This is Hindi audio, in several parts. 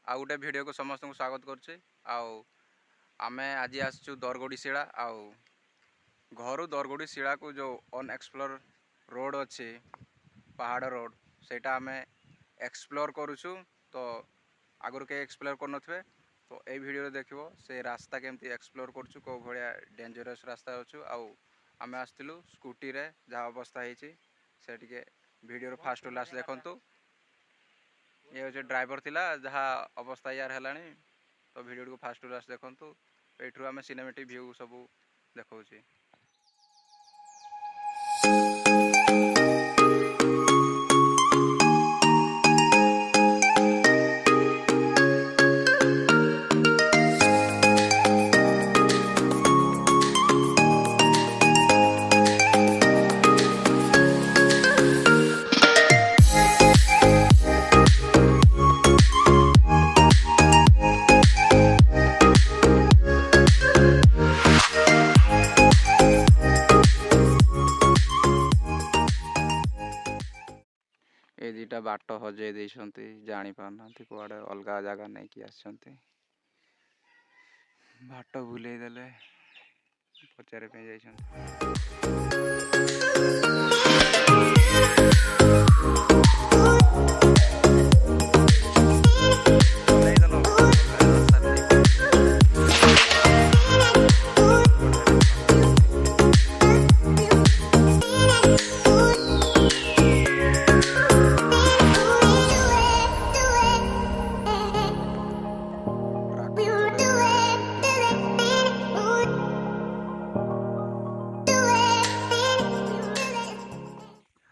आउ गोटे वीडियो को समस्त को स्वागत करुचे। आमे आज आसचु दरगोड़ी शिला आउ घर दरगोड़ी शिला को जो अनएक्सप्लोर रोड अच्छे पहाड़ रोड सेटा आमे एक्सप्लोर करुचु। तो आगुरी के एक्सप्लोर कर नथिबे तो ए वीडियो देखिबो से रास्ता केमती एक्सप्लोर करचु को भलिया डेंजरस रास्ता अच्छु। आउ आमे आस्तिलु स्कूटी रे जहाँ अवस्था होइछि से टिके वीडियो रो फास्ट टू लास्ट देखंतु। ये हूँ ड्राइवर थिला जहाँ अवस्था यार हेलानी तो वीडियो को फास्ट टू लास्ट देखंतु। एठू आमे सिनेमेटिक व्यू सब देखौछि। ए दुटा बाट हजे देइछन्ति जानि पारनांति कुआडे अलगा जगह नहीं कि आछन्ति बाट भूले देले पचारे पे जाइछन्ति।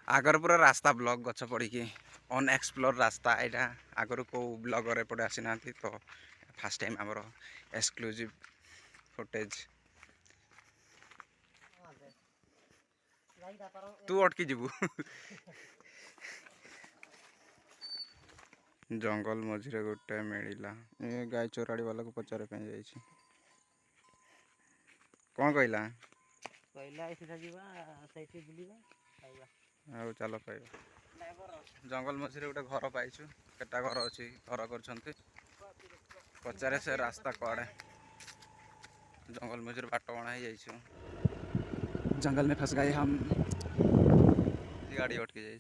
आगर पूरा रास्ता ब्लॉक गच पड़ी अनएक्सप्लोर रास्ता यहाँ आगर को ब्लॉगर एपटे आसी ना तो फास्ट टाइम आमर एक्सक्लूसिव फुटेज तू अटकी जीवु जंगल मझे गोटे मिला ये गाय चोराड़ी वाला को पचारे पे जाइए कौन कहला चलो पाइबा जंगल मझे गोटे घर पाइछु केटा घर अच्छी घर कर पचारे से रास्ता कड़े जंगल मझे बाट बना जाइछु जंगल में फंस गए हम गाड़ी अटकी जाइए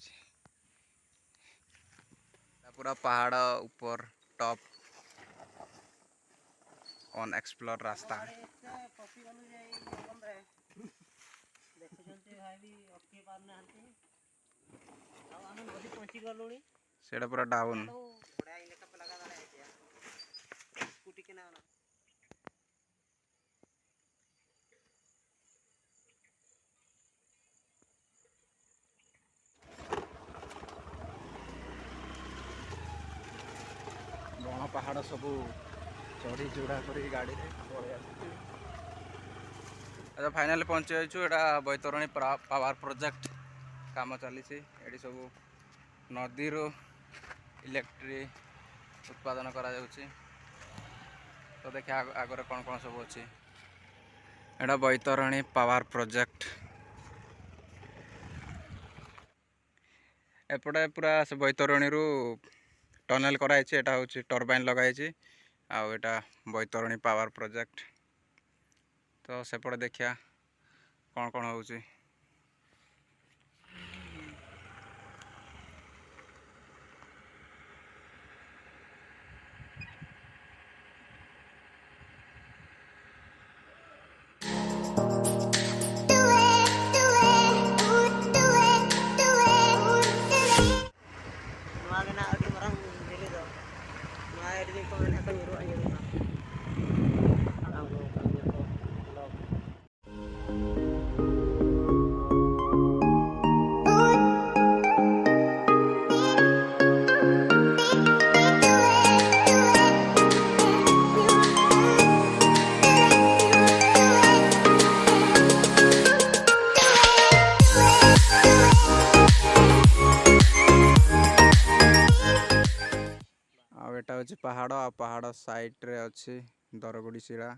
पूरा पहाड़ ऊपर टॉप अनएक्सप्लोर रास्ता सेटा पूरा डाउन बण पहाड़ सब चढ़ी चूड़ा कर गाड़ी अच्छा फाइनाल पहुँची जाइए बैतरणी पावर प्रोजेक्ट काम चली सब नदी रो इलेक्ट्रिक उत्पादन करा जाउछि। तो देखिए आगे कौन कौन सब अच्छी एटा बैतरणी पावर प्रोजेक्ट एपटे पूरा से बैतरणी रू टनेल कराई एटा हूँ टर्बाइन लगाई आउ एटा बैतरणी पावर प्रोजेक्ट। तो सेपटे देखिया कौन कौन होउछि एटा हूँ पहाड़ आ पहाड़ साइड रे अच्छी दरगोड़ी शिला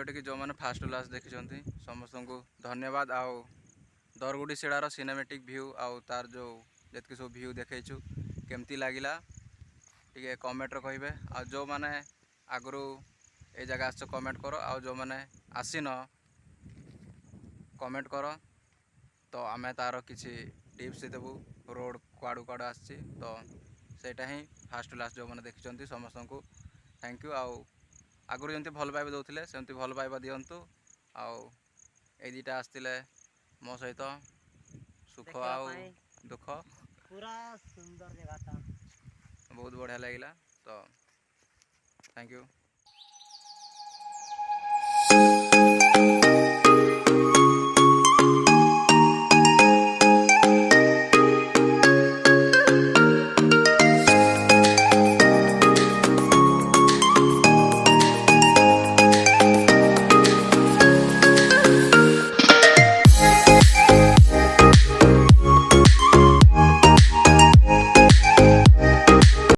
भिडियोटी जो मैंने फास्ट लास्ट देखी समस्त को धन्यवाद। आउ दरगुड़ी शिलार सिनेमेटिक व्यू आउ तार जो जितकी सब व्यू देखु केमती लगिला टे कमेंट कहे। आ जो मैंने आगु ये जगह आस कमेंट कर आ जो मैंने आसीन कमेंट कर तो आम तार किसी टिप्स देबू रोड कुआड़ू कुआड़ू आसी तो सेटा ही फास्ट लास्ट जो मैंने देखी समस्त को थैंक यू। आगु जमी भल पाइबा दौले सेमती भल पाइबा दिंतु आउ दुटा आसते मो सहित सुख आउ दुख पूरा सुंदर जगह था बहुत बढ़िया लगिला तो थैंक यू।